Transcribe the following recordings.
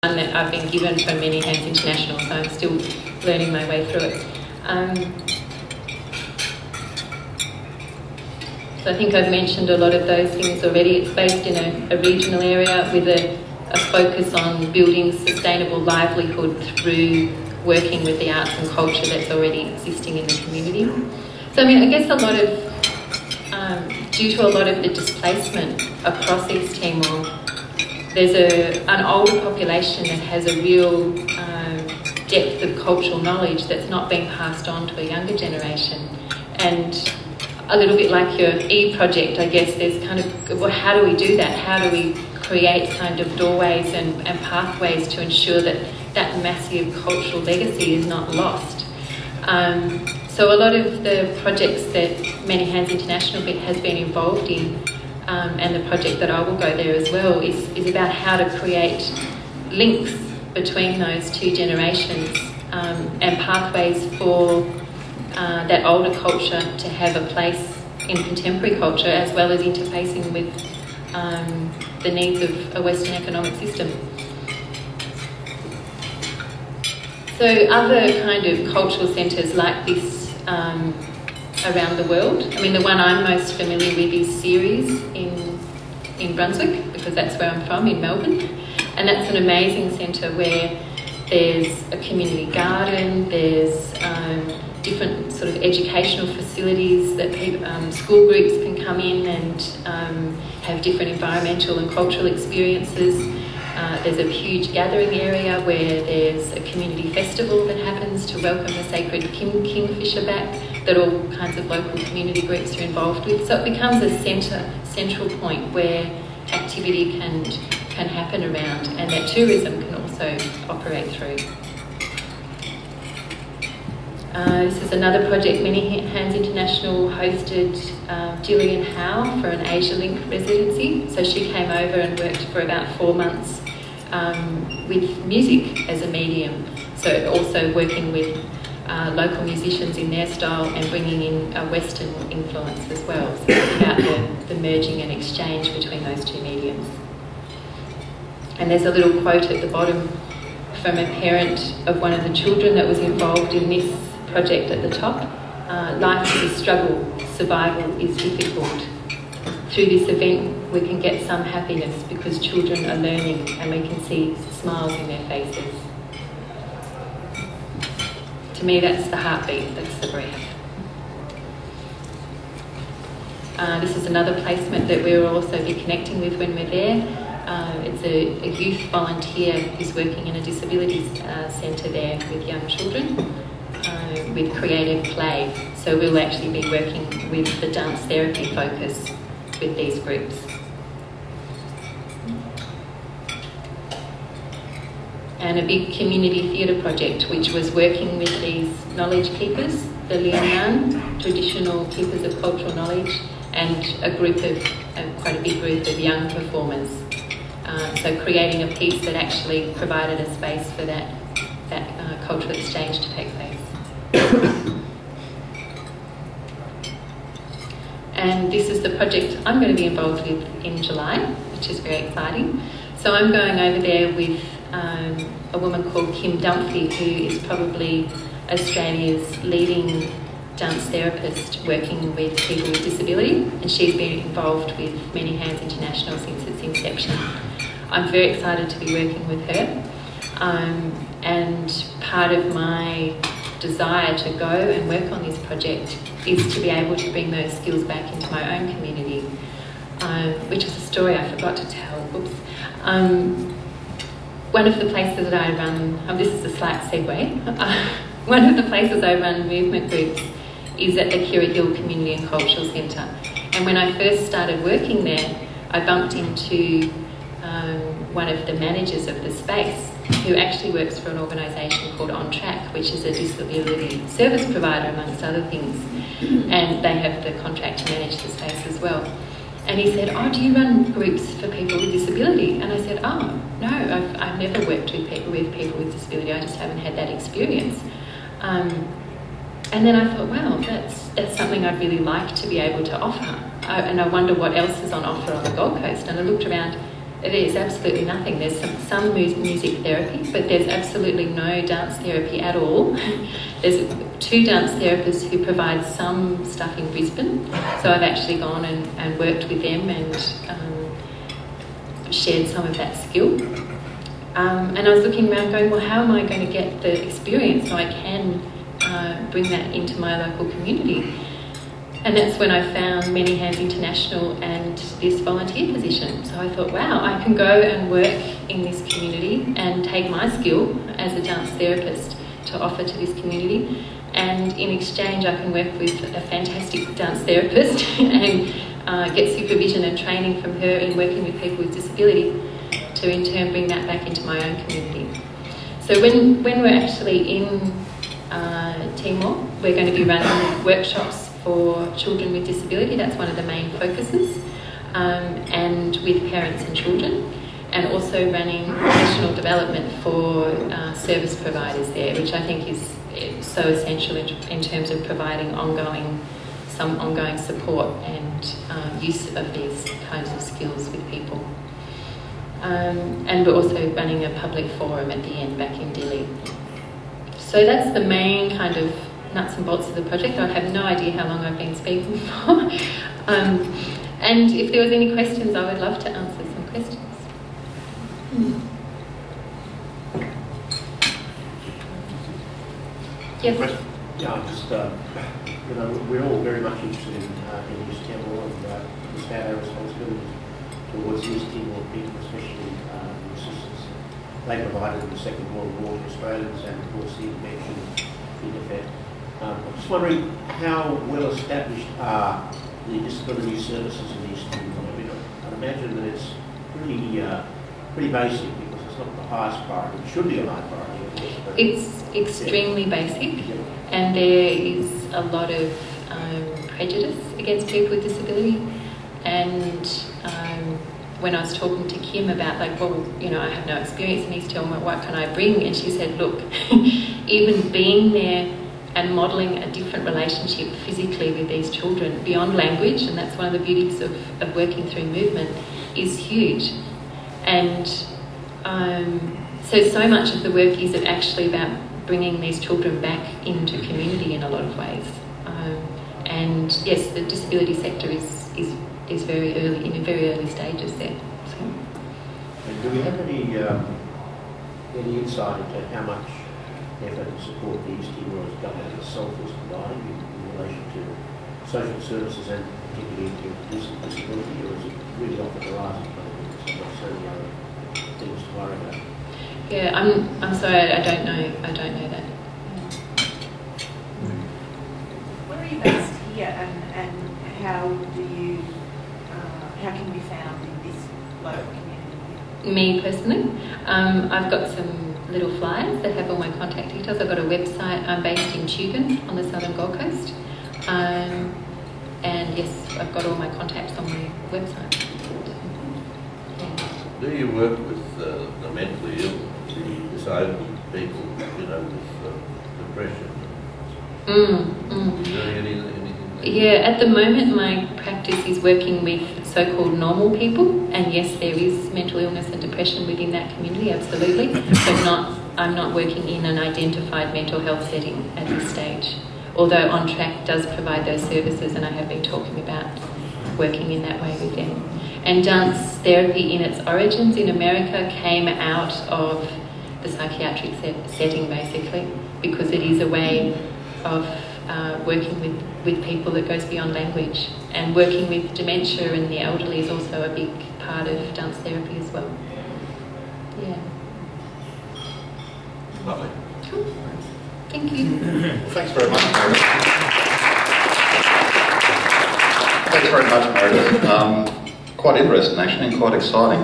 one that I've been given from Many Hands International, so I'm still learning my way through it. So I think I've mentioned a lot of those things already. It's based in a regional area with a focus on building sustainable livelihood through working with the arts and culture that's already existing in the community. So I mean, I guess a lot of, due to a lot of the displacement across East Timor, there's an older population that has a real depth of cultural knowledge that's not being passed on to a younger generation. And a little bit like your E-project, I guess, there's kind of, well, how do we do that? How do we create kind of doorways and pathways to ensure that that massive cultural legacy is not lost? So a lot of the projects that Many Hands International has been involved in, and the project that I will go there as well, is about how to create links between those two generations and pathways for that older culture to have a place in contemporary culture, as well as interfacing with the needs of a Western economic system. So other kind of cultural centres like this around the world, I mean, the one I'm most familiar with is Ceres in Brunswick, because that's where I'm from, in Melbourne. And that's an amazing centre where there's a community garden, there's different sort of educational facilities that people, school groups can come in and have different environmental and cultural experiences. There's a huge gathering area where there's a community festival that happens to welcome the sacred kingfisher back, that all kinds of local community groups are involved with. So it becomes a central point where activity can happen around, and that tourism can also operate through. This is another project Many Hands International hosted Gillian Howe for an Asia Link residency. So she came over and worked for about 4 months with music as a medium. So also working with local musicians in their style and bringing in a Western influence as well. So it's about the merging and exchange between those two mediums. And there's a little quote at the bottom from a parent of one of the children that was involved in this project at the top. Life is a struggle, survival is difficult. Through this event we can get some happiness because children are learning and we can see smiles in their faces. To me, that's the heartbeat, that's the breath. This is another placement that we will also be connecting with when we're there. It's a youth volunteer who's working in a disabilities centre there with young children with creative play. So we'll actually be working with the dance therapy focus with these groups. And a big community theatre project which was working with these knowledge keepers, the Lianan, traditional keepers of cultural knowledge, and a group of, quite a big group of young performers. So creating a piece that actually provided a space for that cultural exchange to take place. And this is the project I'm going to be involved with in July, which is very exciting. So I'm going over there with a woman called Kim Dunphy, who is probably Australia's leading dance therapist working with people with disability, and she's been involved with Many Hands International since its inception. I'm very excited to be working with her, and part of my desire to go and work on this project is to be able to bring those skills back into my own community, which is a story I forgot to tell. Oops. One of the places that I run, this is a slight segue, one of the places I run movement groups is at the Kira Hill Community and Cultural Centre. And when I first started working there, I bumped into one of the managers of the space, who actually works for an organisation called On Track, which is a disability service provider amongst other things, and they have the contract to manage the space as well. And he said, "Oh, do you run groups for people with disability?" And I said, "Oh, no, I've never worked with people with disability, I just haven't had that experience." And then I thought, wow, that's something I'd really like to be able to offer. And I wonder what else is on offer on the Gold Coast. And I looked around, There's absolutely nothing. There's some music therapy, but there's absolutely no dance therapy at all. There's 2 dance therapists who provide some stuff in Brisbane, so I've actually gone and worked with them and shared some of that skill. And I was looking around going, well, how am I going to get the experience so I can bring that into my local community? And that's when I found Many Hands International and this volunteer position. So I thought, wow, I can go and work in this community and take my skill as a dance therapist to offer to this community. And in exchange, I can work with a fantastic dance therapist and get supervision and training from her in working with people with disability to in turn bring that back into my own community. So when we're actually in Timor, we're going to be running workshops for children with disability. That's one of the main focuses, and with parents and children, and also running professional development for service providers there, which I think is so essential in terms of providing some ongoing support and use of these kinds of skills with people. And we're also running a public forum at the end back in Dili. So that's the main kind of nuts and bolts of the project. I have no idea how long I've been speaking for. And if there was any questions, I would love to answer some questions. Yes? Yeah, just, we're all very much interested in East Timor and understand our responsibilities towards East Timor people, especially the assistance they provided in the Second World War to Australians, and of course the intervention in effect. I'm just wondering how well established are the disability services in East Timor? I mean, I'd imagine that it's pretty basic because it's not the highest priority. It should be a high priority, of course. But it's extremely basic, and there is a lot of prejudice against people with disability. And when I was talking to Kim about, like, well, I have no experience in East Timor, what can I bring? And she said, look, even being there and modelling a different relationship physically with these children beyond language, and that's one of the beauties of working through movement, is huge. And so much of the work is actually about bringing these children back into community in a lot of ways. And yes, the disability sector is very early, in very early stages there. So. And do we have any insight into how much effort and support the East Timor government itself is providing in relation to social services and particularly to disability, or is it really off the horizon? So not so many other things to worry about. Yeah, I'm sorry, I don't know that. Where are you based here, and how can you be found in this local community? Me personally, I've got some little flyers that have all my contact details. I've got a website. I'm based in Tugun on the southern Gold Coast, and yes, I've got all my contacts on my website. Yeah. Do you work with the mentally ill, the disabled people, with depression? Are you doing anything? Yeah, at the moment my practice is working with so-called normal people, and yes, there is mental illness and depression within that community, absolutely, but I'm not working in an identified mental health setting at this stage, although On Track does provide those services, and I have been talking about working in that way with them. And dance therapy in its origins in America came out of the psychiatric setting, basically, because it is a way of working with people that goes beyond language, and working with dementia and the elderly is also a big part of dance therapy as well. Yeah. Lovely. Cool. Thank you. Thanks very much, Meredith. Thanks very much, Meredith. Quite interesting, actually, and quite exciting.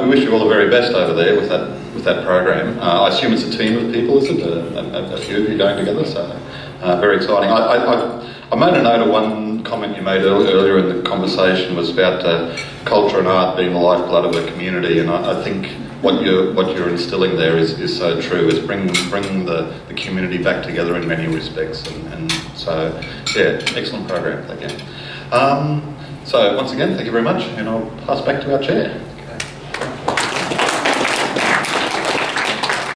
We wish you all the very best over there with that program. I assume it's a team of people, is it? A few of you going together, so very exciting. I made a note of one comment you made earlier in the conversation was about culture and art being the lifeblood of the community, and I think what you're instilling there is so true. Is bring the community back together in many respects, and so yeah, excellent program. Thank you. So once again, thank you very much, and I'll pass back to our chair.